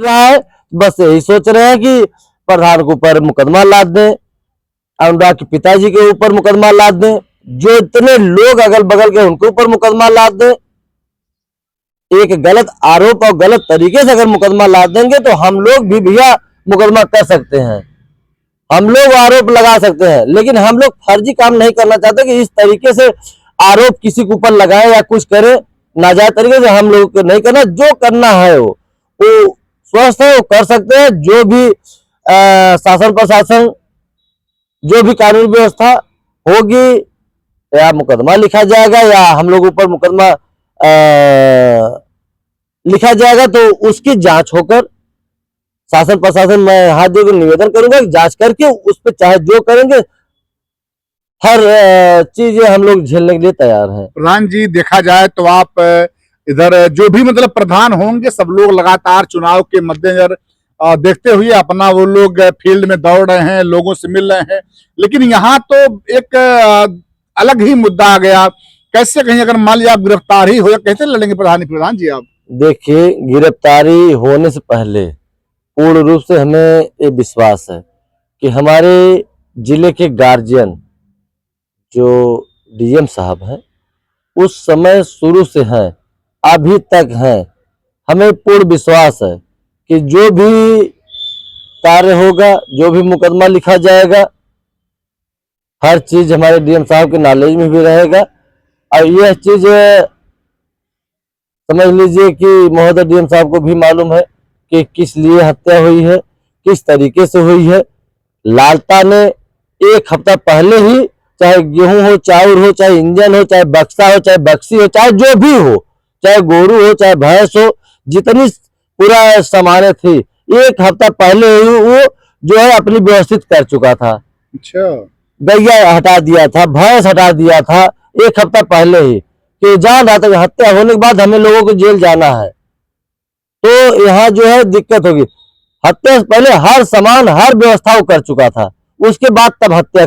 रहा है, बस यही सोच रहे हैं कि प्रधान के ऊपर मुकदमा लाद दें, अनुराग के पिताजी के ऊपर मुकदमा लाद दें, जो इतने लोग अगल बगल के उनके ऊपर मुकदमा लाद दें। एक गलत आरोप और गलत तरीके से अगर मुकदमा लाद देंगे तो हम लोग भी भैया मुकदमा कर सकते हैं, हम लोग आरोप लगा सकते हैं, लेकिन हम लोग फर्जी काम नहीं करना चाहते कि इस तरीके से आरोप किसी के ऊपर लगाए या कुछ करे नाजायज तरीके से। हम लोग को नहीं करना, जो करना है वो स्वस्थ है, वो कर सकते हैं। जो भी शासन प्रशासन, जो भी कानून व्यवस्था होगी, या मुकदमा लिखा जाएगा या हम लोग ऊपर मुकदमा लिखा जाएगा, तो उसकी जांच होकर शासन प्रशासन, मैं हाथ जोड़ निवेदन करूंगा कि जांच करके उस पर चाहे जो करेंगे, हर चीज हम लोग झेलने के लिए तैयार हैं। प्रधान जी, देखा जाए तो आप इधर जो भी मतलब प्रधान होंगे, सब लोग लगातार चुनाव के मद्देनजर देखते हुए अपना वो लोग फील्ड में दौड़ रहे हैं, लोगों से मिल रहे हैं, लेकिन यहाँ तो एक अलग ही मुद्दा आ गया। कैसे कहीं अगर मान लिया आप गिरफ्तार ही हो, कैसे लड़ेंगे प्रधान जी आप? देखिए, गिरफ्तारी होने से पहले पूर्ण रूप से हमें ये विश्वास है कि हमारे जिले के गार्जियन जो डीएम साहब हैं, उस समय शुरू से हैं, अभी तक हैं। हमें पूर्ण विश्वास है कि जो भी कार्य होगा, जो भी मुकदमा लिखा जाएगा, हर चीज हमारे डीएम साहब के नॉलेज में भी रहेगा। और यह चीज समझ लीजिए कि महोदय डीएम साहब को भी मालूम है कि किस लिए हत्या हुई है, किस तरीके से हुई है। लालता ने एक हफ्ता पहले ही, चाहे गेहूं हो, चावल हो, चाहे इंजन हो, चाहे बक्सा हो, चाहे बक्सी हो, चाहे जो भी हो, चाहे गोरू हो, चाहे भैंस हो, जितनी पूरा सामानें थी, एक हफ्ता पहले ही वो जो है अपनी व्यवस्थित कर चुका था। अच्छा, गैया हटा दिया था, भैंस हटा दिया था एक हफ्ता पहले ही, कि जान रहा था कि हत्या होने के बाद हमें लोगों को जेल जाना है, तो यहाँ जो है दिक्कत होगी। हत्या से पहले हर सामान, हर व्यवस्था वो कर चुका था, उसके बाद तब हत्या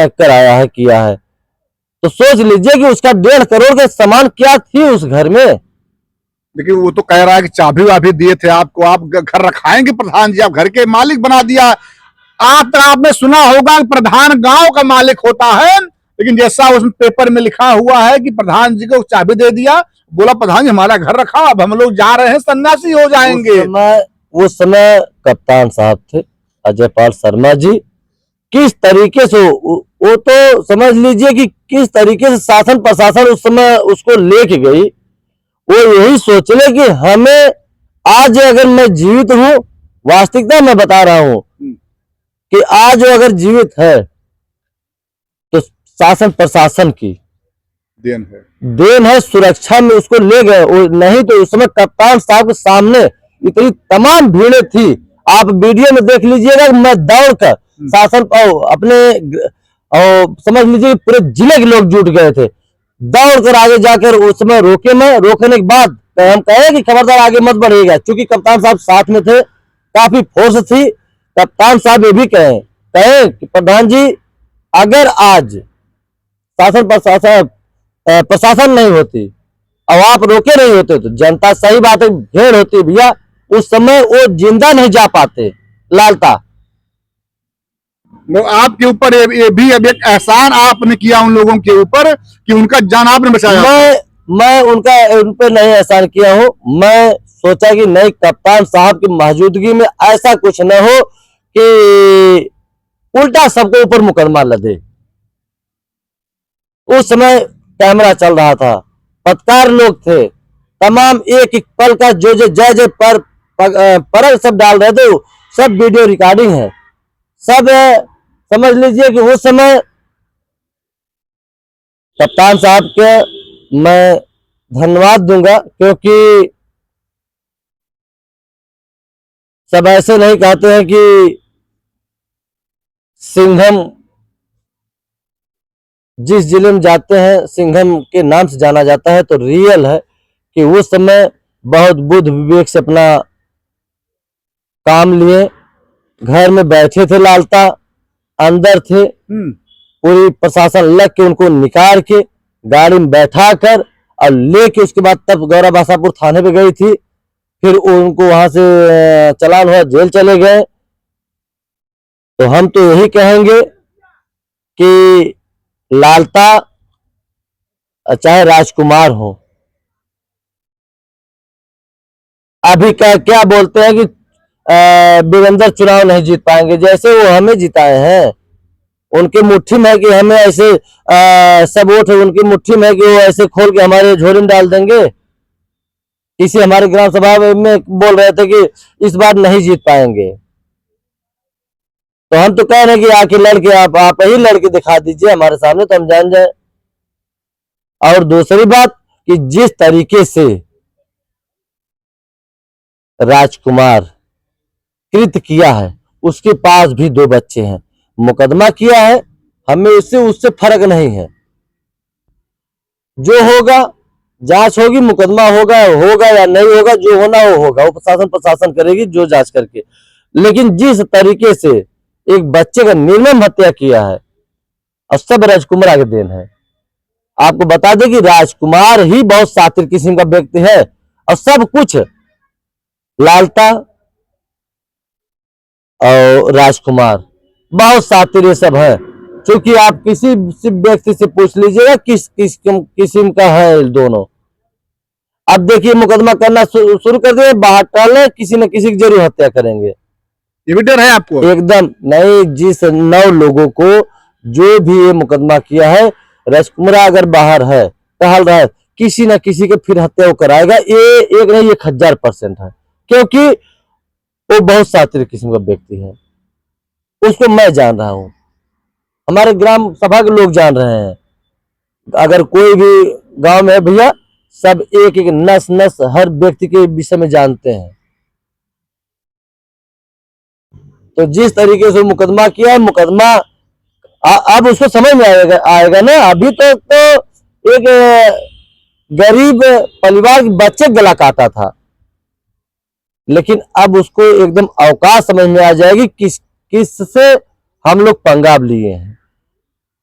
कराया है, किया है। तो सोच लीजिए कि उसका 1.5 करोड़ के सामान क्या थी उस घर में। लेकिन वो तो कह रहा है कि चाबी वाबी दिए थे आपको, आप घर रखाएंगे प्रधान जी, आप घर के मालिक बना दिया। आपने सुना होगा कि प्रधान गांव का मालिक होता है, लेकिन जैसा उस पेपर में लिखा हुआ है कि प्रधान जी को चाबी दे दिया, बोला प्रधान जी हमारा घर रखा, अब हम लोग जा रहे हैं, सन्यासी हो जाएंगे। उस समय कप्तान साहब थे अजय पाल शर्मा जी। किस तरीके से वो तो समझ लीजिए कि किस तरीके से शासन प्रशासन उस समय उसको लेके गई। वो यही सोच ले कि हमें आज अगर मैं जीवित हूं, वास्तविकता मैं बता रहा हूं कि आज अगर जीवित है तो शासन प्रशासन की देन है, सुरक्षा में उसको ले गए। नहीं तो उस समय कप्तान साहब के सामने इतनी तमाम भीड़ें थी, आप वीडियो में देख लीजिएगा, मैं दौड़कर शासन अपने समझ लीजिए पूरे जिले के लोग जुट गए थे, दौड़कर आगे जाकर उस समय रोके। मैं रोकने के बाद हम कहे कि खबरदार आगे मत बढ़ेगा, क्योंकि कप्तान साहब साथ में थे, काफी फोर्स थी। कप्तान साहब ये भी कहे कि प्रधान जी अगर आज शासन प्रशासन नहीं होती और आप रोके नहीं होते तो जनता, सही बात है, घेर होती भैया, उस समय वो जिंदा नहीं जा पाते लालता। आपके ऊपर ये भी अब एक एहसान आपने किया उन लोगों के ऊपर कि उनका जान आपने बचाया। मैं उन पे नहीं एहसान किया हूं। मैं सोचा कि नहीं, कप्तान साहब की मौजूदगी में ऐसा कुछ न हो कि उल्टा सबके ऊपर मुकदमा लदे। उस समय कैमरा चल रहा था, पत्रकार लोग थे, तमाम एक एक पल का जो जय जय पर सब डाल रहे थे, सब वीडियो रिकॉर्डिंग है, सब समझ लीजिए कि उस समय कप्तान साहब के मैं धन्यवाद दूंगा, क्योंकि सब ऐसे नहीं कहते हैं कि सिंघम जिस जिले में जाते हैं सिंघम के नाम से जाना जाता है, तो रियल है कि उस समय बहुत बुद्ध विवेक से अपना काम लिए, घर में बैठे थे, लालता अंदर थे, पूरी प्रशासन लग के उनको निकाल के गाड़ी में बैठा कर और लेके उसके बाद तब गौरा बासापुर थाने पे गई थी। फिर उनको वहां से चालान हुआ, जेल चले गए। तो हम तो यही कहेंगे कि लालता चाहे राजकुमार हो, अभी क्या बोलते हैं कि वीरेंद्र चुनाव नहीं जीत पाएंगे, जैसे वो हमें जिताए हैं। उनकी मुट्ठी में है कि हमें ऐसे सब वोट उनकी मुट्ठी में है कि वो ऐसे खोल के हमारे झोली में डाल देंगे। किसी हमारे ग्राम सभा में बोल रहे थे कि इस बार नहीं जीत पाएंगे। तो हम तो कह रहे हैं कि आके लड़के आप ही लड़के दिखा दीजिए हमारे सामने, तो हम जान जाए। और दूसरी बात कि जिस तरीके से राजकुमार कृत किया है, उसके पास भी 2 बच्चे हैं, मुकदमा किया है, हमें उससे फर्क नहीं है। जो होगा जांच होगी, मुकदमा होगा या नहीं होगा, जो होना वो होगा, वो प्रशासन करेगी जो जांच करके। लेकिन जिस तरीके से एक बच्चे का निर्मम हत्या किया है, और सब राजकुमार के देन है। आपको बता दें कि राजकुमार ही बहुत शातिर किस्म का व्यक्ति है, और सब कुछ लालता और राजकुमार बहुत शातिर ये सब है। क्योंकि आप किसी व्यक्ति से पूछ लीजिएगा किस किस्म का है दोनों। अब देखिए मुकदमा करना शुरू कर दिए, बाहर टहले, किसी न किसी की जरूर हत्या करेंगे। ये भी डर है आपको? एकदम नहीं। जिस 9 लोगों को जो भी ये मुकदमा किया है, राजकुमार अगर बाहर है, टहल रहा है, किसी न किसी के फिर हत्या वो कराएगा। ये एक नहीं, 1000% है, क्योंकि वो बहुत शातिर किस्म का व्यक्ति है। उसको मैं जान रहा हूं, हमारे ग्राम सभा के लोग जान रहे हैं। अगर कोई भी गांव में है भैया, सब एक एक नस नस हर व्यक्ति के विषय में जानते हैं। तो जिस तरीके से मुकदमा किया है, मुकदमा अब उसको समझ में आएगा ना। अभी तक तो एक गरीब परिवार के बच्चे गला काटा था, लेकिन अब उसको एकदम अवकाश समझ में आ जाएगी किससे हम लोग पंगाब लिए हैं।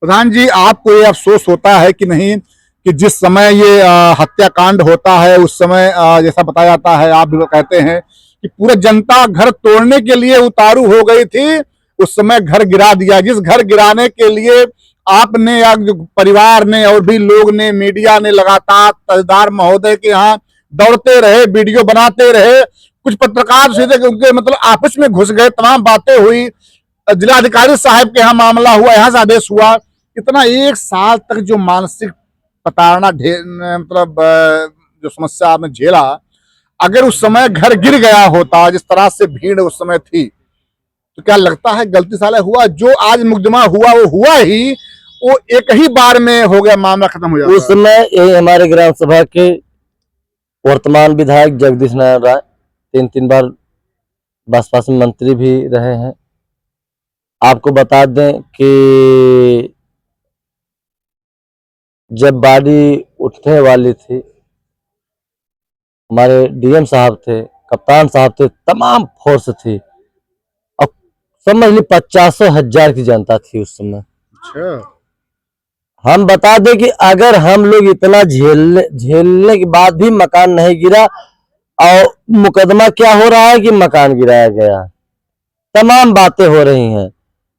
प्रधान जी, आपको ये अफसोस होता है कि नहीं कि जिस समय ये हत्याकांड होता है, उस समय जैसा बताया जाता है, आप भी कहते हैं कि पूरा जनता घर तोड़ने के लिए उतारू हो गई थी, उस समय घर गिरा दिया। जिस घर गिराने के लिए आपने या जो परिवार ने और भी लोग ने, मीडिया ने लगातार तहसीलदार महोदय के यहाँ दौड़ते रहे, वीडियो बनाते रहे, कुछ पत्रकार सीधे उनके मतलब आपस में घुस गए, तमाम बातें हुई, जिलाधिकारी साहब के यहाँ मामला हुआ, यहाँ से आदेश हुआ। इतना 1 साल तक जो मानसिक प्रताड़ना मतलब जो समस्या आपने झेला, अगर उस समय घर गिर गया होता, जिस तरह से भीड़ उस समय थी, तो क्या लगता है गलती साले हुआ? जो आज मुकदमा हुआ वो हुआ ही, वो एक ही बार में हो गया, मामला खत्म हो जाता। उस समय यही हमारे ग्राम सभा के वर्तमान विधायक जगदीश नारायण राय 3 बार बसपा में मंत्री भी रहे हैं। आपको बता दें कि जब बाड़ी उठने वाली थी, हमारे डीएम साहब थे, कप्तान साहब थे, तमाम फोर्स थी, और समझ ली 50,000 की जनता थी उस समय। अच्छा। हम बता दें कि अगर हम लोग इतना झेलने के बाद भी मकान नहीं गिरा, और मुकदमा क्या हो रहा है कि मकान गिराया गया, तमाम बातें हो रही हैं।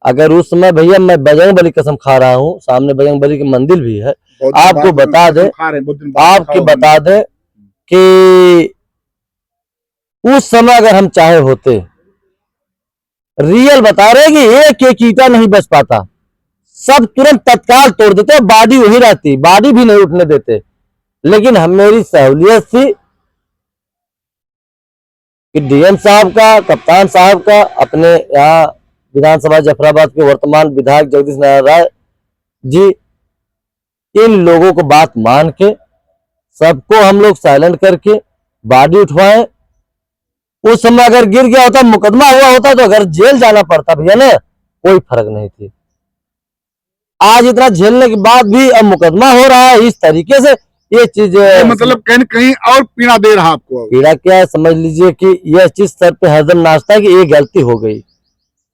अगर उस समय भैया, मैं बजरंगबली कसम खा रहा हूँ, सामने बजरंगबली की मंदिर भी है, आपको बता दें कि उस समय अगर हम चाहे होते, रियल बता रहे कि एक ईंटा नहीं बच पाता, सब तुरंत तत्काल तोड़ देते, बाडी वही रहती, बाडी भी नहीं उठने देते। लेकिन हम मेरी सहूलियत थी कि डीएम साहब का, कप्तान साहब का, अपने यहाँ विधानसभा जफराबाद के वर्तमान विधायक जगदीश नारायण राय जी, इन लोगों को बात मान के सबको हम लोग साइलेंट करके बाडी उठवाए। उस समय अगर गिर गया होता, मुकदमा हुआ होता, तो अगर जेल जाना पड़ता भैया ना, कोई फर्क नहीं थी। आज इतना झेलने के बाद भी अब मुकदमा हो रहा है इस तरीके से, ये चीज मतलब कहीं कहीं और पीड़ा दे रहा आपको। पीड़ा क्या है, समझ लीजिए कि यह चीज सर पे हरदम नाचता है कि ये गलती हो गई।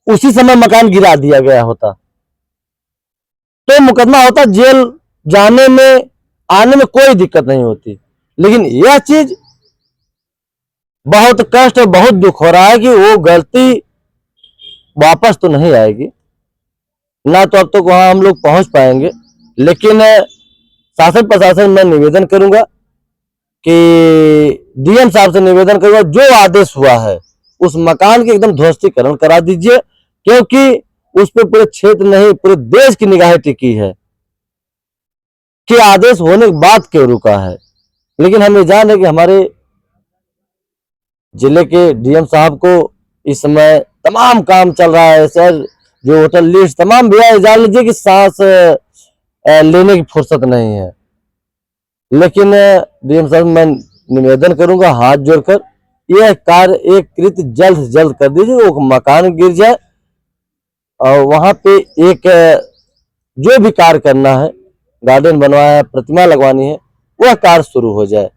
उसी समय मकान गिरा दिया गया होता तो मुकदमा होता, जेल जाने में आने में कोई दिक्कत नहीं होती। लेकिन यह चीज बहुत कष्ट और बहुत दुख हो रहा है कि वो गलती वापस तो नहीं आएगी, ना तो अब तक वहां हम लोग पहुंच पाएंगे। लेकिन शासन प्रशासन मैं निवेदन करूंगा कि डीएम साहब से निवेदन करूंगा, जो आदेश हुआ है उस मकान के एकदम ध्वस्तीकरण करा दीजिए, क्योंकि उस पर पूरे क्षेत्र नहीं पूरे देश की निगाहें टिकी है कि आदेश होने के बाद क्यों रुका है। लेकिन हम ये जान है कि हमारे जिले के डीएम साहब को इस समय तमाम काम चल रहा है, सर जो होटल लिस्ट तमाम भैया जान लीजिए कि सांस लेने की फुर्सत नहीं है। लेकिन डीएम साहब मैं निवेदन करूंगा हाथ जोड़कर, यह कार्य एक कृत जल्द से जल्द कर दीजिए, वो मकान गिर जाए और वहां पे एक जो भी कार्य करना है, गार्डन बनवाया है, प्रतिमा लगवानी है, वह कार्य शुरू हो जाए।